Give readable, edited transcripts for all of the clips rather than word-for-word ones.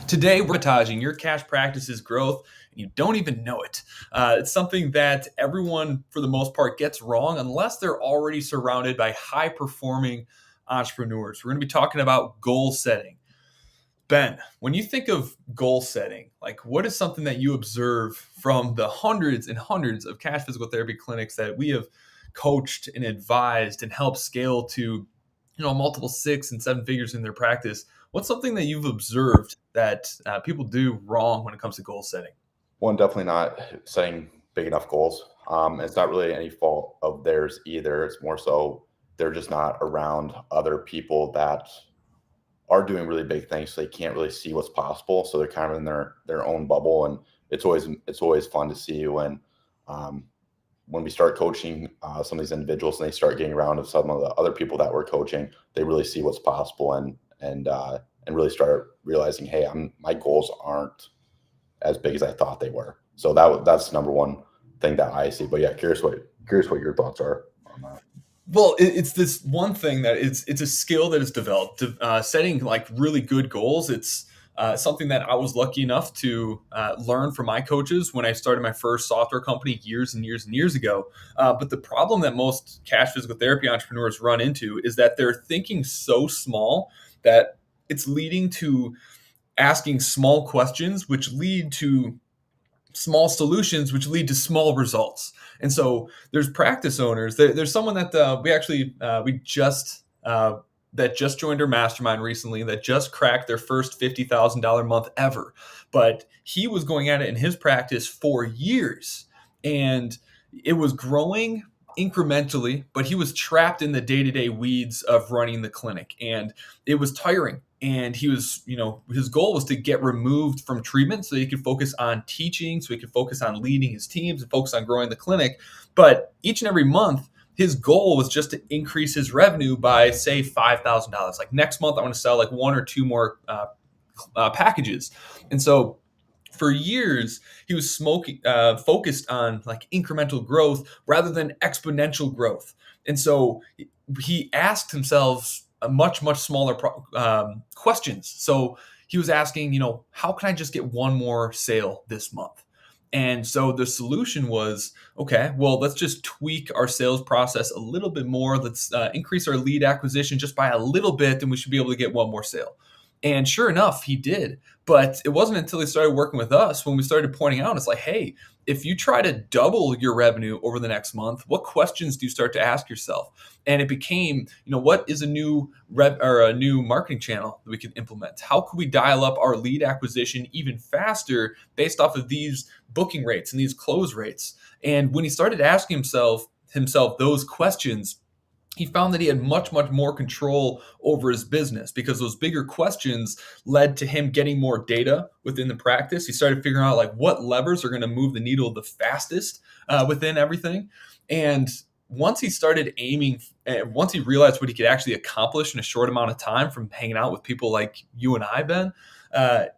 Today, we're sabotaging your cash practices growth, and you don't even know it. It's something that everyone, for the most part, gets wrong unless they're already surrounded by high performing entrepreneurs. We're going to be talking about goal setting. Ben, when you think of goal setting, like what is something that you observe from the hundreds and hundreds of cash physical therapy clinics that we have coached and advised and helped scale to, multiple six and seven figures in their practice? What's something that you've observed that people do wrong when it comes to goal setting? One, definitely not setting big enough goals. It's not really any fault of theirs either. It's more so they're just not around other people that are doing really big things, so they can't really see what's possible. So they're kind of in their own bubble, and it's always fun to see um, when we start coaching some of these individuals and they start getting around of some of the other people that we're coaching. They really see what's possible and really start realizing, hey, my goals aren't as big as I thought they were. So that's number one thing that I see. But yeah, curious what your thoughts are on that. Well, it's this one thing that it's a skill that is developed. Setting like really good goals. It's something that I was lucky enough to learn from my coaches when I started my first software company years and years and years ago. But the problem that most cash physical therapy entrepreneurs run into is that they're thinking so small that it's leading to asking small questions, which lead to small solutions which lead to small results. And so there's practice owners. There's someone that we just that just joined our mastermind recently that just cracked their first $50,000 month ever. But he was going at it in his practice for years, and it was growing incrementally, but he was trapped in the day-to-day weeds of running the clinic, and it was tiring. And he was, his goal was to get removed from treatment so he could focus on teaching, so he could focus on leading his teams and focus on growing the clinic. But each and every month, his goal was just to increase his revenue by, say, $5,000. Like next month, I want to sell like one or two more packages. And so for years, he was focused on like incremental growth rather than exponential growth. And so he asked himself a much smaller questions. So he was asking, how can I just get one more sale this month? And so the solution was, okay, well, let's just tweak our sales process a little bit more. Let's increase our lead acquisition just by a little bit, and we should be able to get one more sale. And sure enough, he did. But it wasn't until he started working with us when we started pointing out, it's like, hey, if you try to double your revenue over the next month, what questions do you start to ask yourself? And it became, what is a new a new marketing channel that we can implement? How could we dial up our lead acquisition even faster based off of these booking rates and these close rates? And when he started asking himself those questions, he found that he had much more control over his business because those bigger questions led to him getting more data within the practice. He started figuring out like what levers are going to move the needle the fastest within everything. And once he started aiming, once he realized what he could actually accomplish in a short amount of time from hanging out with people like you and I, Ben,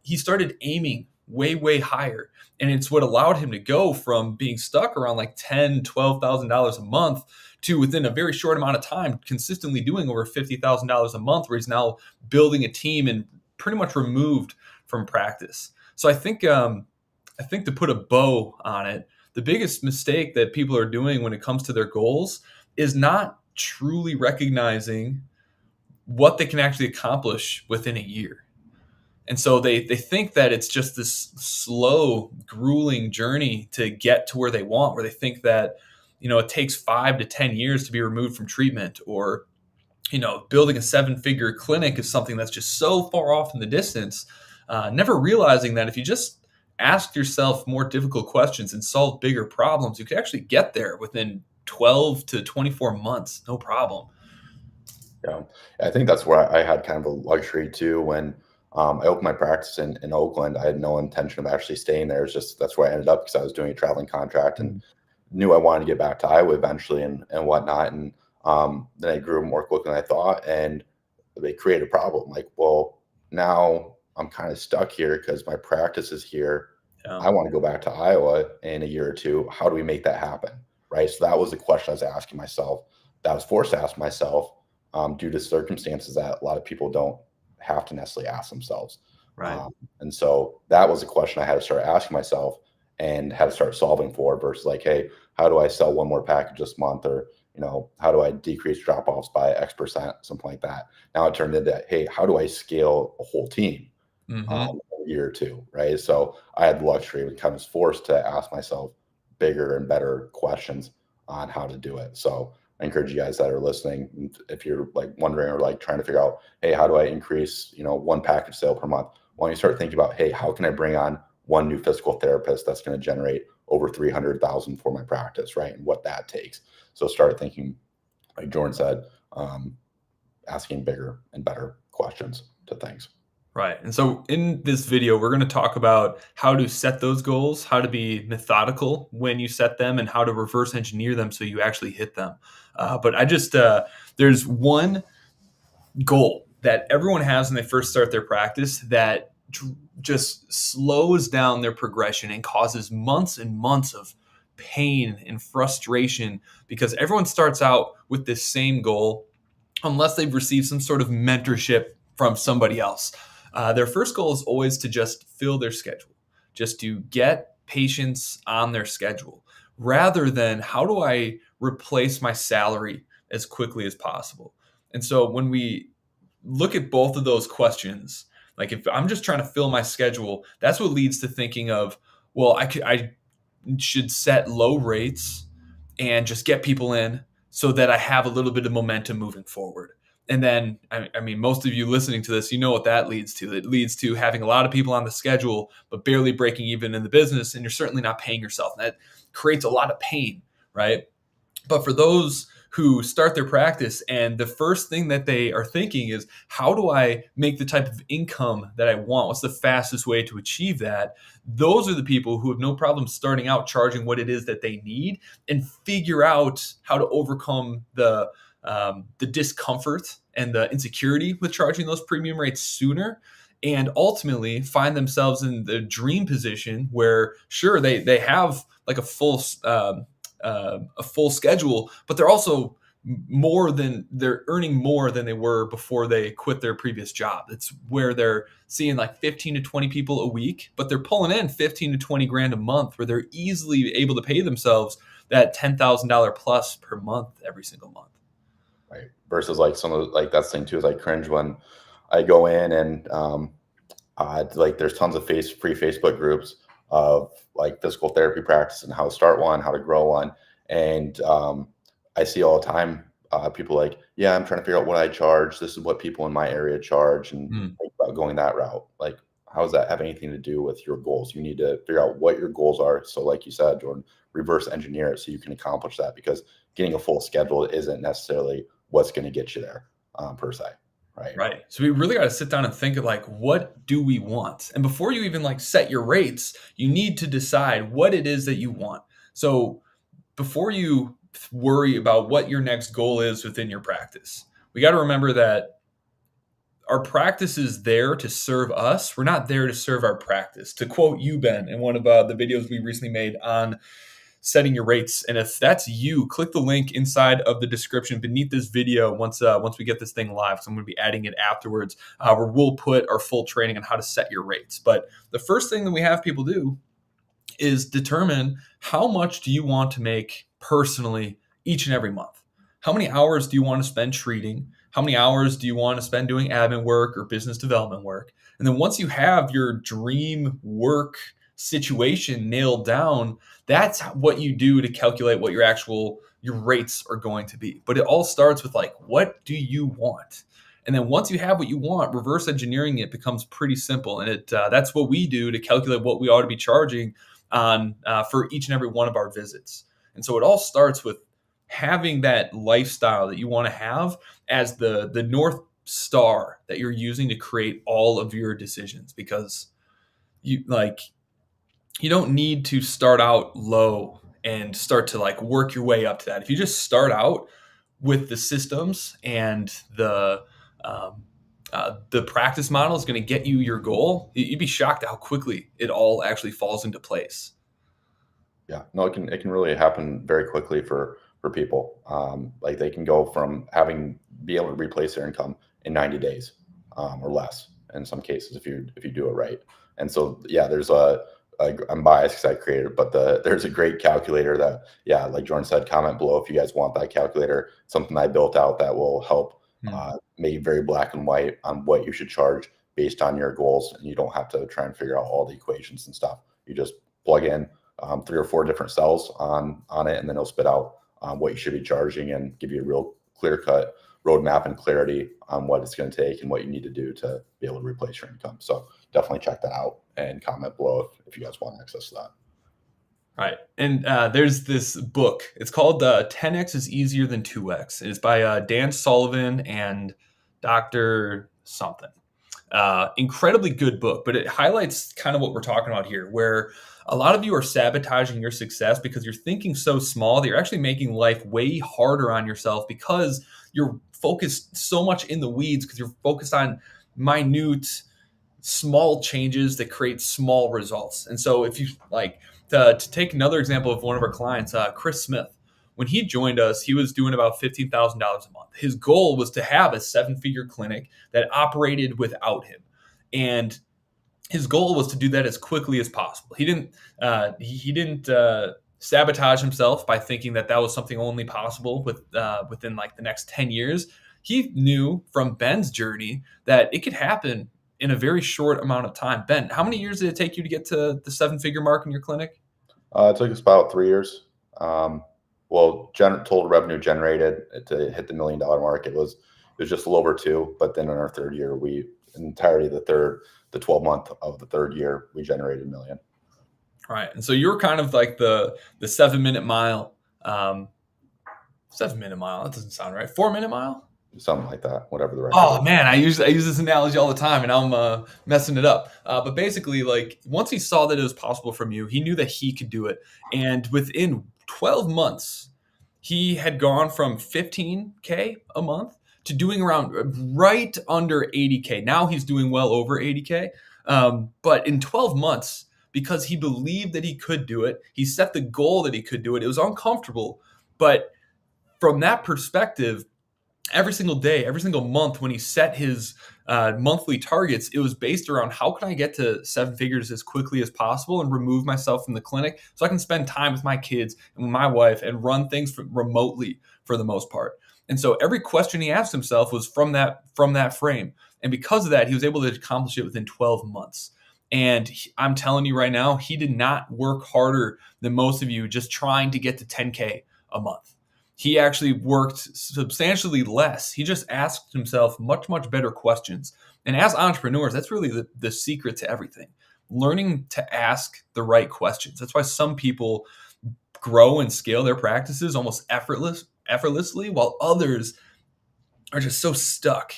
he started aiming way higher. And it's what allowed him to go from being stuck around like $10,000, $12,000 a month to within a very short amount of time, consistently doing over $50,000 a month, where he's now building a team and pretty much removed from practice. So I think to put a bow on it, the biggest mistake that people are doing when it comes to their goals is not truly recognizing what they can actually accomplish within a year. And so they think that it's just this slow, grueling journey to get to where they want, where they think that, it takes 5 to 10 years to be removed from treatment, or, building a 7-figure clinic is something that's just so far off in the distance, never realizing that if you just ask yourself more difficult questions and solve bigger problems, you could actually get there within 12 to 24 months, no problem. Yeah, I think that's where I had kind of a luxury too. When I opened my practice in Oakland, I had no intention of actually staying there. It's just that's where I ended up because I was doing a traveling contract and knew I wanted to get back to Iowa eventually and whatnot. And then I grew more quickly than I thought, and they created a problem. Like, well, now I'm kind of stuck here because my practice is here. Yeah. I want to go back to Iowa in a year or two. How do we make that happen? Right. So that was the question I was asking myself. That I was forced to ask myself due to circumstances that a lot of people don't have to necessarily ask themselves. Right. And so that was a question I had to start asking myself and had to start solving for versus like, hey, how do I sell one more package this month? Or, how do I decrease drop offs by X%, something like that. Now it turned into, hey, how do I scale a whole team Hmm. a year or two? Right. So I had the luxury of kind of forced to ask myself bigger and better questions on how to do it. So I encourage you guys that are listening, if you're like wondering or like trying to figure out, hey, how do I increase, one package sale per month? Why don't you start thinking about, hey, how can I bring on one new physical therapist that's going to generate over 300,000 for my practice, right? And what that takes. So start thinking, like Jordan said, um, asking bigger and better questions to things. Right. And so in this video, we're going to talk about how to set those goals, how to be methodical when you set them, and how to reverse engineer them so you actually hit them. But there's one goal that everyone has when they first start their practice that just slows down their progression and causes months and months of pain and frustration because everyone starts out with this same goal unless they've received some sort of mentorship from somebody else. Their first goal is always to just fill their schedule, just to get patients on their schedule, rather than how do I replace my salary as quickly as possible. And so when we look at both of those questions, like if I'm just trying to fill my schedule, that's what leads to thinking of, well, I should set low rates and just get people in so that I have a little bit of momentum moving forward. And then, I mean, most of you listening to this, you know what that leads to. It leads to having a lot of people on the schedule, but barely breaking even in the business. And you're certainly not paying yourself. And that creates a lot of pain, right? But for those who start their practice and the first thing that they are thinking is, how do I make the type of income that I want? What's the fastest way to achieve that? Those are the people who have no problem starting out charging what it is that they need and figure out how to overcome the discomfort and the insecurity with charging those premium rates sooner, and ultimately find themselves in the dream position where sure they have like a full schedule, but they're earning more than they were before they quit their previous job. It's where they're seeing like 15 to 20 people a week, but they're pulling in 15 to 20 grand a month where they're easily able to pay themselves that $10,000 plus per month every single month. Right. Versus like some of like that's the thing too is I cringe when I go in and like there's tons of free Facebook groups of like physical therapy practice and how to start one, how to grow one. And I see all the time people like, yeah, I'm trying to figure out what I charge. This is what people in my area charge and Mm. think about going that route. Like, how does that have anything to do with your goals? You need to figure out what your goals are. So like you said, Jordan, reverse engineer it so you can accomplish that because getting a full schedule isn't necessarily what's going to get you there per se. Right. Right. So we really got to sit down and think of like, what do we want? And before you even like set your rates, you need to decide what it is that you want. So before you worry about what your next goal is within your practice, we got to remember that our practice is there to serve us. We're not there to serve our practice. To quote you, Ben, in one of the videos we recently made on setting your rates. And if that's you, click the link inside of the description beneath this video once we get this thing live. So I'm going to be adding it afterwards, where we'll put our full training on how to set your rates. But the first thing that we have people do is determine how much do you want to make personally each and every month. How many hours do you want to spend treating? How many hours do you want to spend doing admin work or business development work? And then once you have your dream work situation nailed down, that's what you do to calculate what your rates are going to be. But it all starts with like, what do you want? And then once you have what you want, reverse engineering it becomes pretty simple. And that's what we do to calculate what we ought to be charging on for each and every one of our visits. And so it all starts with having that lifestyle that you want to have as the north star that you're using to create all of your decisions, because you don't need to start out low and start to like work your way up to that. If you just start out with the systems and the practice model is going to get you your goal, you'd be shocked at how quickly it all actually falls into place. Yeah, no, it can really happen very quickly for people. Like they can go from having be able to replace their income in 90 days or less, in some cases if you do it right. And so yeah, I'm biased because I created it, but there's a great calculator that, yeah, like Jordan said, comment below if you guys want that calculator. Something I built out that will help make very black and white on what you should charge based on your goals, and you don't have to try and figure out all the equations and stuff. You just plug in 3 or 4 different cells on it, and then it'll spit out what you should be charging and give you a real clear cut roadmap and clarity on what it's going to take and what you need to do to be able to replace your income. So definitely check that out and comment below if you guys want access to that. Right. And there's this book. It's called 10X is Easier Than 2X. It's by Dan Sullivan and Dr. something. Incredibly good book, but it highlights kind of what we're talking about here, where a lot of you are sabotaging your success because you're thinking so small that you're actually making life way harder on yourself because you're focused so much in the weeds because you're focused on minute, small changes that create small results. And so if you like to take another example of one of our clients, Chris Smith, when he joined us, he was doing about $15,000 a month. His goal was to have a 7-figure clinic that operated without him. And his goal was to do that as quickly as possible. He didn't sabotage himself by thinking that was something only possible within like the next 10 years. He knew from Ben's journey that it could happen in a very short amount of time. Ben, how many years did it take you to get to the 7-figure mark in your clinic? It took us about 3 years. Total revenue generated to hit the $1 million mark, it was just a little over 2. But then in our third year, entirety of the 12-month of the third year, we generated $1 million. All right. And so you're kind of like the 7-minute mile. 7-minute mile. That doesn't sound right. 4-minute mile? Something like that, whatever the right. Oh man, I use this analogy all the time, and I'm messing it up. But basically, like once he saw that it was possible from you, he knew that he could do it. And within 12 months, he had gone from 15K a month to doing around right under 80K. Now he's doing well over 80K. But in 12 months, because he believed that he could do it, he set the goal that he could do it. It was uncomfortable, but from that perspective, every single day, every single month, when he set his monthly targets, it was based around how can I get to 7 figures as quickly as possible and remove myself from the clinic so I can spend time with my kids and with my wife and run things remotely for the most part. And so every question he asked himself was from that frame. And because of that, he was able to accomplish it within 12 months. And I'm telling you right now, he did not work harder than most of you just trying to get to 10K a month. He actually worked substantially less. He just asked himself much, much better questions. And as entrepreneurs, that's really the secret to everything. Learning to ask the right questions. That's why some people grow and scale their practices almost effortlessly, while others are just so stuck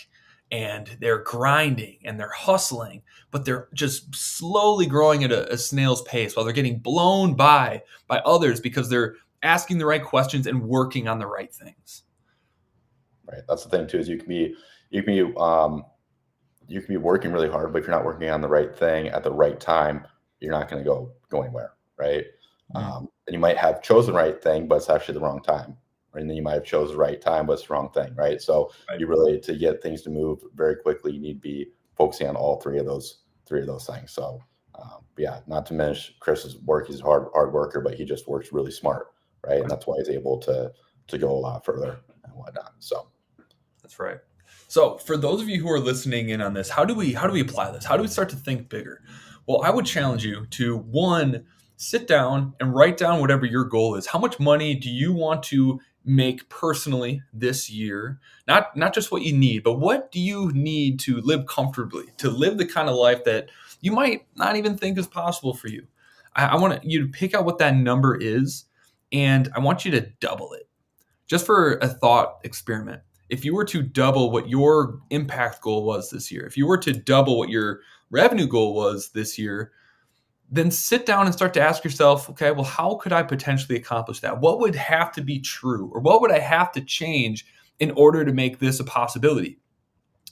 and they're grinding and they're hustling, but they're just slowly growing at a snail's pace while they're getting blown by others because they're asking the right questions and working on the right things. Right. That's the thing too, is you can be working really hard, but if you're not working on the right thing at the right time, you're not going to go anywhere. Right. And you might have chosen the right thing, but it's actually the wrong time. Right? And then you might have chosen the right time, but it's the wrong thing. Right. So you really, to get things to move very quickly, you need to be focusing on all three of those things. So yeah, not to diminish Chris's work. He's a hard worker, but he just works really smart. Right. And that's why he's able to go a lot further and whatnot. So that's right. So for those of you who are listening in on this, how do we apply this? How do we start to think bigger? Well, I would challenge you to, one, sit down and write down whatever your goal is. How much money do you want to make personally this year? Not just what you need, but what do you need to live comfortably, to live the kind of life that you might not even think is possible for you. I want you to pick out what that number is, and I want you to double it. Just for a thought experiment. If you were to double what your impact goal was this year, if you were to double what your revenue goal was this year, then sit down and start to ask yourself, okay, well, how could I potentially accomplish that? What would have to be true, or what would I have to change in order to make this a possibility?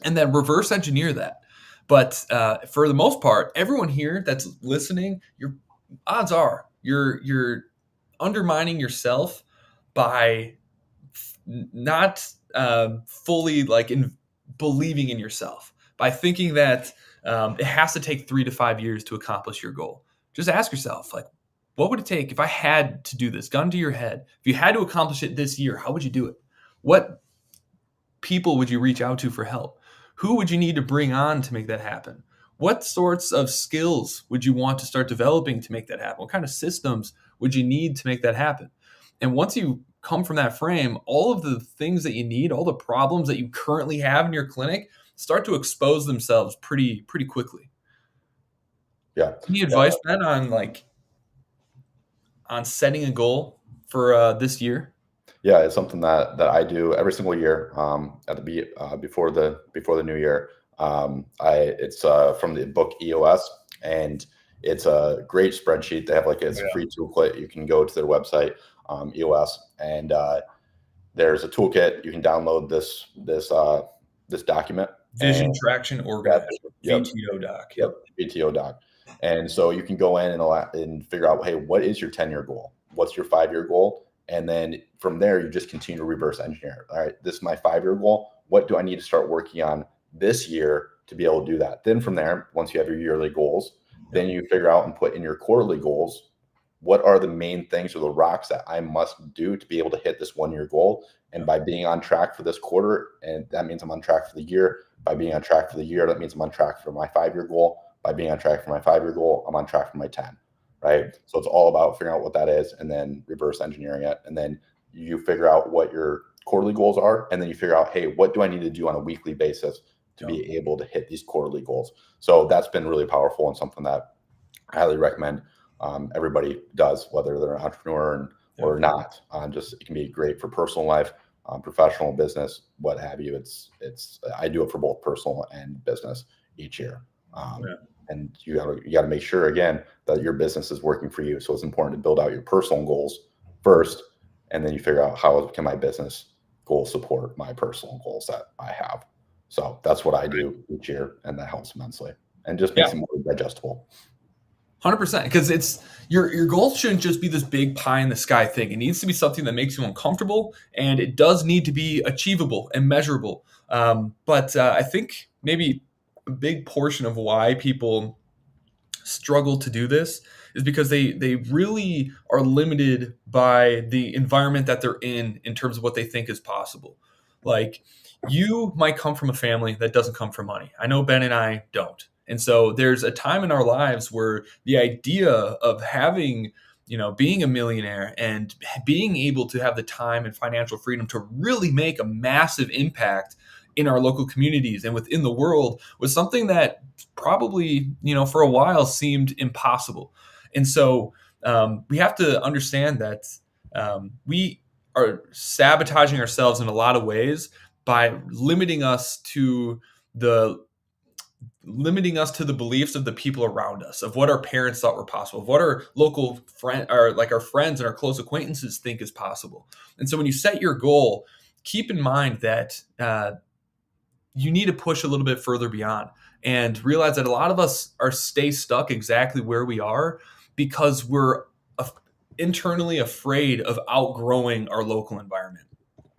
And then reverse engineer that. But for the most part, everyone here that's listening, your odds are you're undermining yourself by not fully believing in yourself, by thinking that it has to take 3 to 5 years to accomplish your goal. Just ask yourself, like, what would it take if I had to do this? Gun to your head. If you had to accomplish it this year, how would you do it? What people would you reach out to for help? Who would you need to bring on to make that happen? What sorts of skills would you want to start developing to make that happen? What kind of systems would you need to make that happen? And once you come from that frame, all of the things that you need, all the problems that you currently have in your clinic start to expose themselves pretty quickly. Yeah. Any Yeah. advice, Ben, on on setting a goal for this year? Yeah, it's something that I do every single year at before the new year. I it's from the book EOS, and it's a great spreadsheet. They have like it's a free toolkit. You can go to their website, EOS, and there's a toolkit. You can download this document and Vision Traction yep, Organizer, yep, VTO doc. yep, Yep. BTO doc. And so you can go in and figure out, hey, what is your 10-year goal? What's your 5-year goal? And then from there, you just continue to reverse engineer. All right, this is my 5-year goal. What do I need to start working on this year to be able to do that? Then from there, once you have your yearly goals, then you figure out and put in your quarterly goals. What are the main things or the rocks that I must do to be able to hit this 1-year goal? And by being on track for this quarter, and that means I'm on track for the year. By being on track for the year, that means I'm on track for my 5-year goal. By being on track for my 5-year goal, I'm on track for my 10, right? So it's all about figuring out what that is and then reverse engineering it. And then you figure out what your quarterly goals are. And then you figure out, hey, what do I need to do on a weekly basis to be able to hit these quarterly goals? So that's been really powerful and something that I highly recommend everybody does, whether they're an entrepreneur or not. Just it can be great for personal life, professional, business, what have you. It's I do it for both personal and business each year. And you gotta make sure again that your business is working for you. So it's important to build out your personal goals first, and then you figure out how can my business goals support my personal goals that I have. So that's what I do each year, and that helps immensely, and just makes it more digestible. 100%, because it's your goal shouldn't just be this big pie in the sky thing. It needs to be something that makes you uncomfortable, and it does need to be achievable and measurable. But I think maybe a big portion of why people struggle to do this is because they really are limited by the environment that they're in terms of what they think is possible. Like, you might come from a family that doesn't come from money. I know Ben and I don't. And so there's a time in our lives where the idea of having, being a millionaire and being able to have the time and financial freedom to really make a massive impact in our local communities and within the world was something that probably, for a while seemed impossible. And so we have to understand that we are sabotaging ourselves in a lot of ways by the limiting us to the beliefs of the people around us, of what our parents thought were possible, of what our local friend or like our friends and our close acquaintances think is possible. And so when you set your goal, keep in mind that you need to push a little bit further beyond and realize that a lot of us stay stuck exactly where we are because we're internally afraid of outgrowing our local environment.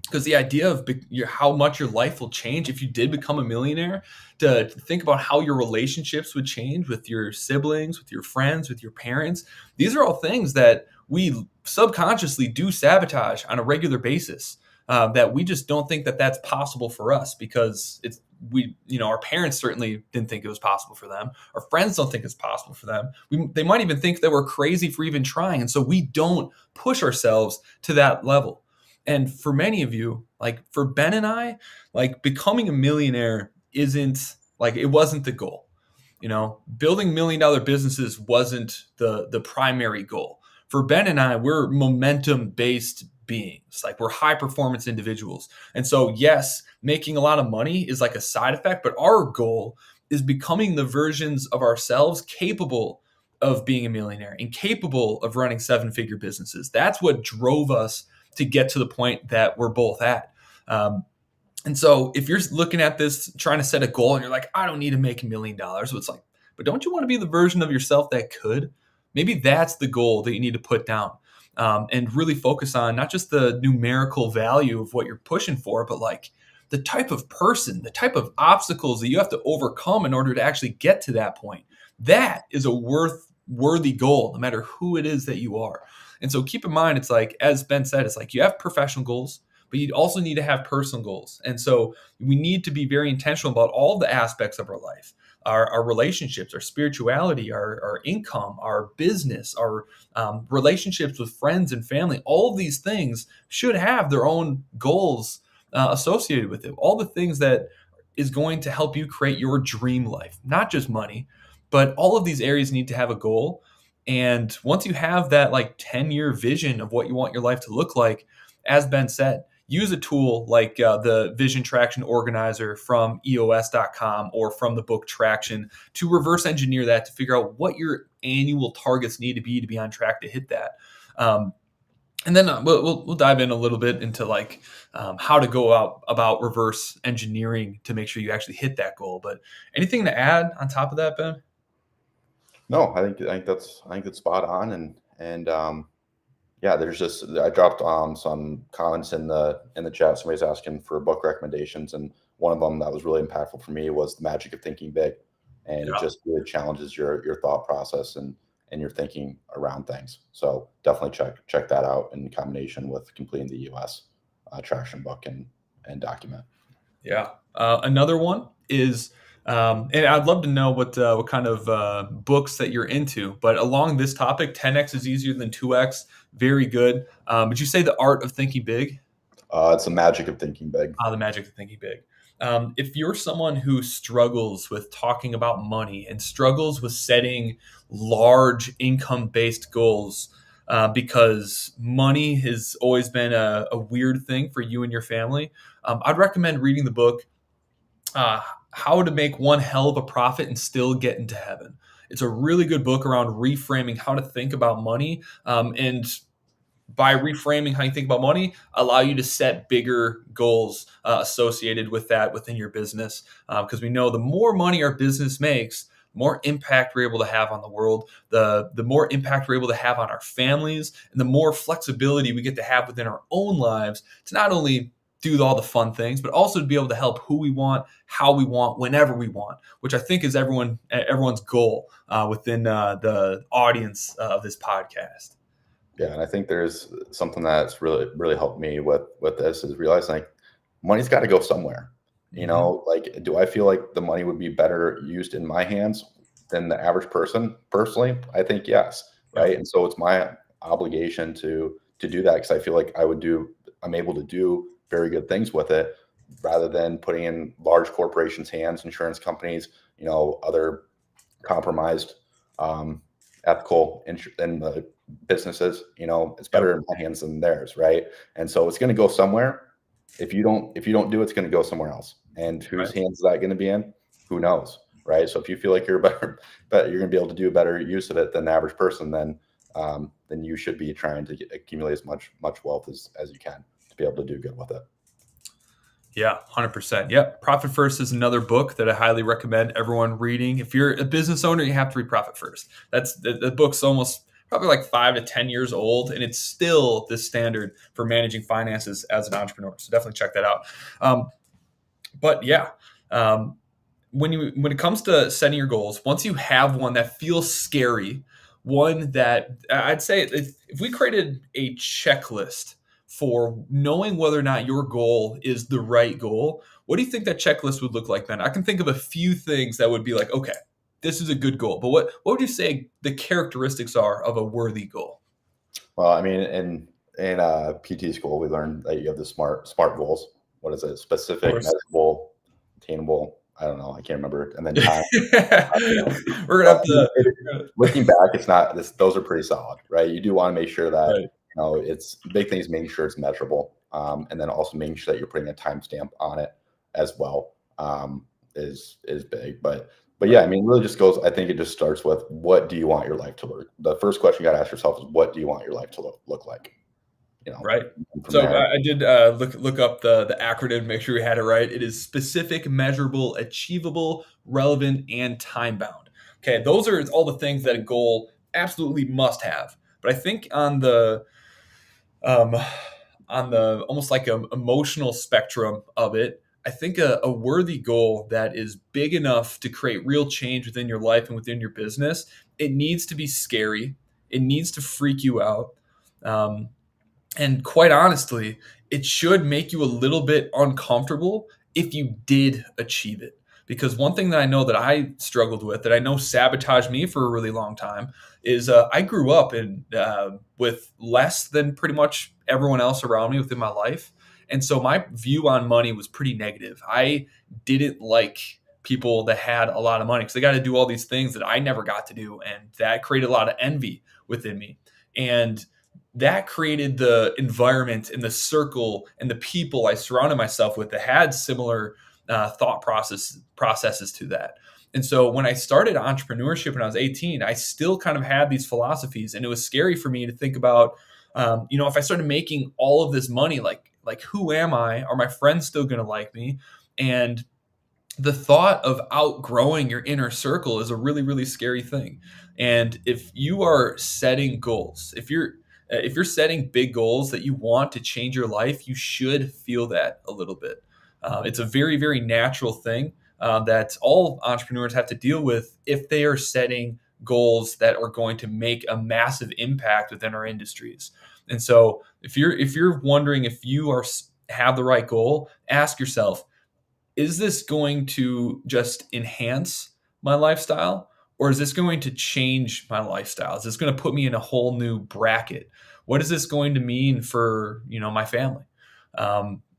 Because the idea of how much your life will change if you did become a millionaire, to think about how your relationships would change with your siblings, with your friends, with your parents. These are all things that we subconsciously do sabotage on a regular basis. That we just don't think that that's possible for us because our parents certainly didn't think it was possible for them. Our friends don't think it's possible for them. They might even think that we're crazy for even trying. And so we don't push ourselves to that level. And for many of you, like for Ben and I, like becoming a millionaire it wasn't the goal. Building $1 million businesses wasn't the primary goal. For Ben and I, we're momentum based beings. Like, we're high performance individuals. And so, yes, making a lot of money is like a side effect, but our goal is becoming the versions of ourselves capable of being a millionaire and capable of running 7-figure businesses. That's what drove us to get to the point that we're both at. And so if you're looking at this, trying to set a goal and you're like, I don't need to make $1 million. So it's like, but don't you want to be the version of yourself that could? Maybe that's the goal that you need to put down, and really focus on not just the numerical value of what you're pushing for, but like the type of person, the type of obstacles that you have to overcome in order to actually get to that point. That is a worthy goal, no matter who it is that you are. And so keep in mind, it's like, as Ben said, it's like you have professional goals, but you also need to have personal goals. And so we need to be very intentional about all the aspects of our life, our relationships, our spirituality, our income, our business, our relationships with friends and family. All of these things should have their own goals associated with it. All the things that is going to help you create your dream life, not just money, but all of these areas need to have a goal. And once you have that like 10-year vision of what you want your life to look like, as Ben said, use a tool like the Vision Traction Organizer from EOS.com or from the book Traction to reverse engineer that to figure out what your annual targets need to be on track to hit that. And then we'll dive in a little bit into like how to go out about reverse engineering to make sure you actually hit that goal. But anything to add on top of that, Ben? No, I think that's spot on, and yeah, there's just I dropped some comments in the chat. Somebody's asking for book recommendations, and one of them that was really impactful for me was The Magic of Thinking Big, and it Yeah. just really challenges your thought process and your thinking around things. So definitely check that out in combination with completing the US traction book and document. Yeah. Another one is, and I'd love to know what kind of books that you're into. But along this topic, 10x is easier than 2x. Very good. Would you say The Art of Thinking Big? It's The Magic of Thinking Big. The Magic of Thinking Big. If you're someone who struggles with talking about money and struggles with setting large income based goals, because money has always been a weird thing for you and your family, I'd recommend reading the book uh, How to Make One Hell of a Profit and Still Get into Heaven. It's a really good book around reframing how to think about money, and by reframing how you think about money, allow you to set bigger goals associated with that within your business. Because we know the more money our business makes, the more impact we're able to have on the world, the more impact we're able to have on our families, and the more flexibility we get to have within our own lives to not only do all the fun things, but also to be able to help who we want, how we want, whenever we want, which I think is everyone's goal within the audience of this podcast. Yeah, and I think there's something that's really helped me with this is realizing like money's got to go somewhere. You Mhm. know, like do I feel like the money would be better used in my hands than the average person? Personally, I think yes, Yep. right? And so it's my obligation to do that because I feel like I'm able to do very good things with it rather than putting in large corporations' hands, insurance companies, other compromised um, ethical in the businesses. It's Yep. better in my hands than theirs, right? And so it's going to go somewhere. If you don't do it, it's going to go somewhere else. And whose Right. hands is that going to be in? Who knows, right? So if you feel like you're better, but you're going to be able to do a better use of it than the average person, then you should be trying to accumulate as much wealth as you can to be able to do good with it. Yeah, 100%. Yep. Profit First is another book that I highly recommend everyone reading. If you're a business owner, you have to read Profit First. That's the book's almost probably like 5 to 10 years old, and it's still the standard for managing finances as an entrepreneur. So definitely check that out. But yeah, um, when it comes to setting your goals, once you have one that feels scary, one that I'd say if we created a checklist for knowing whether or not your goal is the right goal, what do you think that checklist would look like, Ben? I can think of a few things that would be like, okay, this is a good goal, but what would you say the characteristics are of a worthy goal? Well, I mean, in PT school, we learned that you have the smart goals. What is it? Of Specific, course. measurable, attainable. I don't know. I can't remember. And then time. We're gonna But have to. looking back, it's not. Those are pretty solid, right? You do want to make sure that Right. it's big things. Making sure it's measurable, and then also making sure that you're putting a timestamp on it as well is big. But yeah, Right. I mean, it really just goes. I think it just starts with what do you want your life to look. The first question you got to ask yourself is what do you want your life to look like? Right. And from So there, I did look up the acronym, make sure we had it right. It is specific, measurable, achievable, relevant, and time bound. Okay, those are all the things that a goal absolutely must have. But I think um, on the almost like a emotional spectrum of it, I think a worthy goal that is big enough to create real change within your life and within your business, it needs to be scary. It needs to freak you out. Um, and quite honestly, it should make you a little bit uncomfortable if you did achieve it. Because one thing that I know that I struggled with, that I know sabotaged me for a really long time, is I grew up with less than pretty much everyone else around me within my life. And so my view on money was pretty negative. I didn't like people that had a lot of money because they got to do all these things that I never got to do. And that created a lot of envy within me. And that created the environment and the circle and the people I surrounded myself with that had similar thought processes to that. And so when I started entrepreneurship when I was 18, I still kind of had these philosophies, and it was scary for me to think about, if I started making all of this money, like who am I? Are my friends still going to like me? And the thought of outgrowing your inner circle is a really really scary thing. And if you are setting goals, if you're setting big goals that you want to change your life, you should feel that a little bit. It's a very very natural thing that all entrepreneurs have to deal with if they are setting goals that are going to make a massive impact within our industries. And so if you're wondering if you have the right goal, ask yourself, is this going to just enhance my lifestyle, or is this going to change my lifestyle? Is this going to put me in a whole new bracket? What is this going to mean for my family?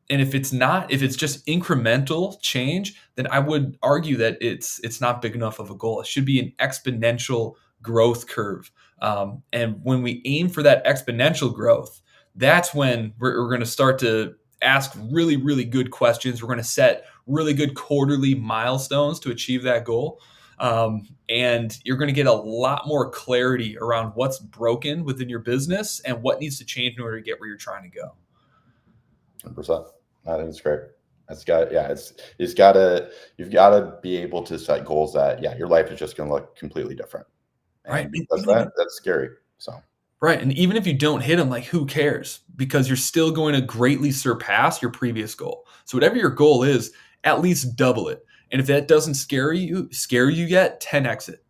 And if it's just incremental change, then I would argue that it's not big enough of a goal. It should be an exponential growth curve. And when we aim for that exponential growth, that's when we're going to start to ask really really good questions. We're going to set really good quarterly milestones to achieve that goal. And you're going to get a lot more clarity around what's broken within your business and what needs to change in order to get where you're trying to go. 100%. I think it's great. It's got, yeah, you've got to be able to set goals that, yeah, your life is just going to look completely different. Right. And And because even, that's scary. So, right. And even if you don't hit them, like who cares? Because you're still going to greatly surpass your previous goal. So whatever your goal is, at least double it. And if that doesn't scare you yet, 10x it.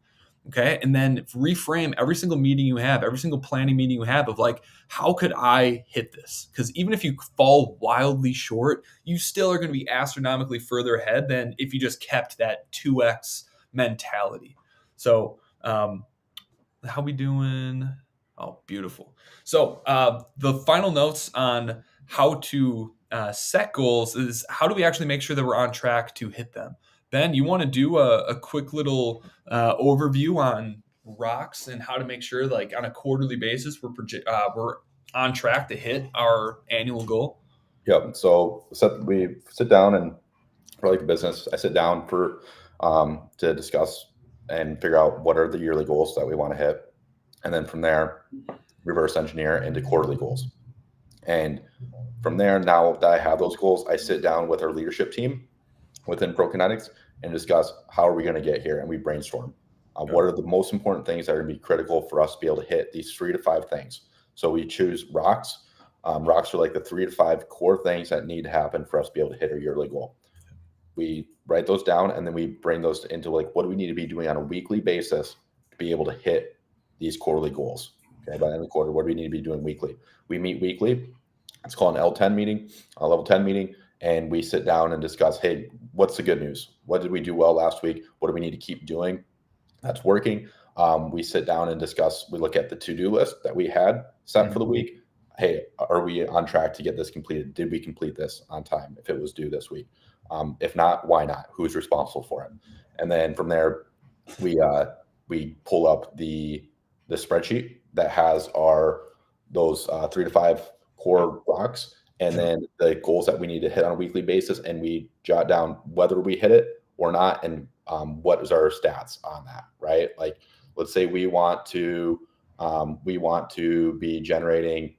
Okay. And then reframe every single meeting you have, every single planning meeting you have of like, how could I hit this? Because even if you fall wildly short, you still are going to be astronomically further ahead than if you just kept that 2x mentality. So, how we doing? Oh, beautiful. So the final notes on how to set goals is, how do we actually make sure that we're on track to hit them? Ben, you want to do a quick little overview on rocks and how to make sure, like on a quarterly basis, we're on track to hit our annual goal? yeah. So we sit down, and for like the business, I sit down to discuss and figure out what are the yearly goals that we want to hit. And then from there, reverse engineer into quarterly goals. And from there, now that I have those goals, I sit down with our leadership team within ProKinetics and discuss how are we going to get here, and we brainstorm. What are the most important things that are going to be critical for us to be able to hit these 3 to 5 things? So we choose rocks. Rocks are like the 3 to 5 core things that need to happen for us to be able to hit our yearly goal. We write those down, and then we bring those into like, what do we need to be doing on a weekly basis to be able to hit these quarterly goals? Okay, by the end of the quarter, what do we need to be doing weekly? We meet weekly. It's called an L10 meeting, a level 10 meeting, and we sit down and discuss, hey, what's the good news? What did we do well last week? What do we need to keep doing that's working? We sit down and discuss, we look at the to-do list that we had set for the week. Hey, are we on track to get this completed? Did we complete this on time if it was due this week? If not, why not? Who's responsible for it? And then from there, we pull up the spreadsheet that has those 3 to 5 core rocks, and then the goals that we need to hit on a weekly basis, and we jot down whether we hit it or not, and what is our stats on that, right? Like, let's say we want to be generating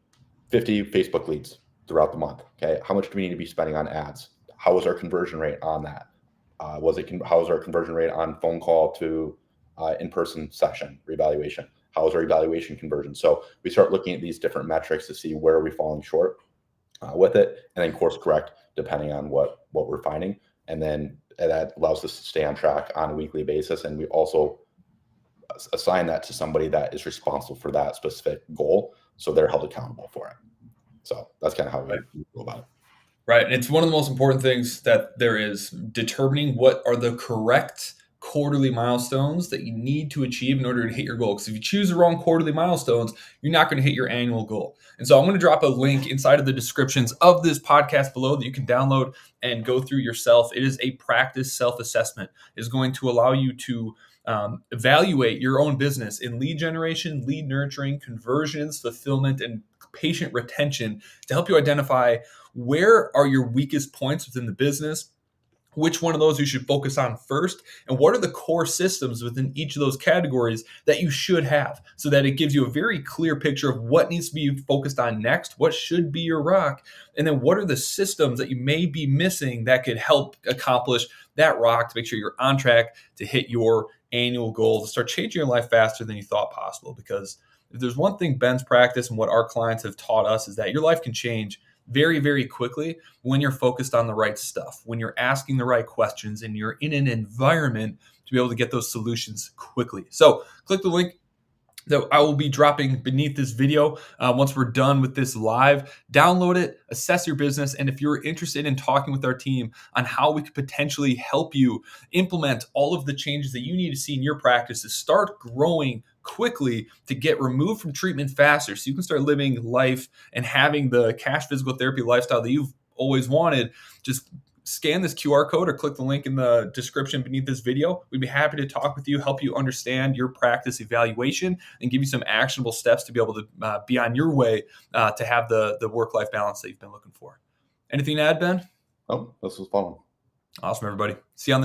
50 Facebook leads throughout the month. Okay, how much do we need to be spending on ads? How is our conversion rate on that? How is our conversion rate on phone call to in-person session reevaluation? How is our evaluation conversion? So we start looking at these different metrics to see where are we falling short. with it, and then course correct depending on what we're finding. And then that allows us to stay on track on a weekly basis. And we also assign that to somebody that is responsible for that specific goal, so they're held accountable for it. So that's kind of how we go about it. Right. And it's one of the most important things that there is, determining what are the correct quarterly milestones that you need to achieve in order to hit your goal. Because if you choose the wrong quarterly milestones, you're not going to hit your annual goal. And so I'm going to drop a link inside of the descriptions of this podcast below that you can download and go through yourself. It is a practice self-assessment. It is going to allow you to evaluate your own business in lead generation, lead nurturing, conversions, fulfillment, and patient retention to help you identify where are your weakest points within the business, which one of those you should focus on first, and what are the core systems within each of those categories that you should have, so that it gives you a very clear picture of what needs to be focused on next, what should be your rock, and then what are the systems that you may be missing that could help accomplish that rock to make sure you're on track to hit your annual goal, to start changing your life faster than you thought possible. Because if there's one thing Ben's practice and what our clients have taught us, is that your life can change very, very quickly when you're focused on the right stuff, when you're asking the right questions, and you're in an environment to be able to get those solutions quickly. So click the link that I will be dropping beneath this video. Once we're done with this live, download it, assess your business. And if you're interested in talking with our team on how we could potentially help you implement all of the changes that you need to see in your practice to start growing quickly, to get removed from treatment faster, so you can start living life and having the cash physical therapy lifestyle that you've always wanted, just scan this QR code or click the link in the description beneath this video. We'd be happy to talk with you, help you understand your practice evaluation, and give you some actionable steps to be able to be on your way to have the work-life balance that you've been looking for. Anything to add, Ben? Oh, this was fun. Awesome, everybody. See you on the next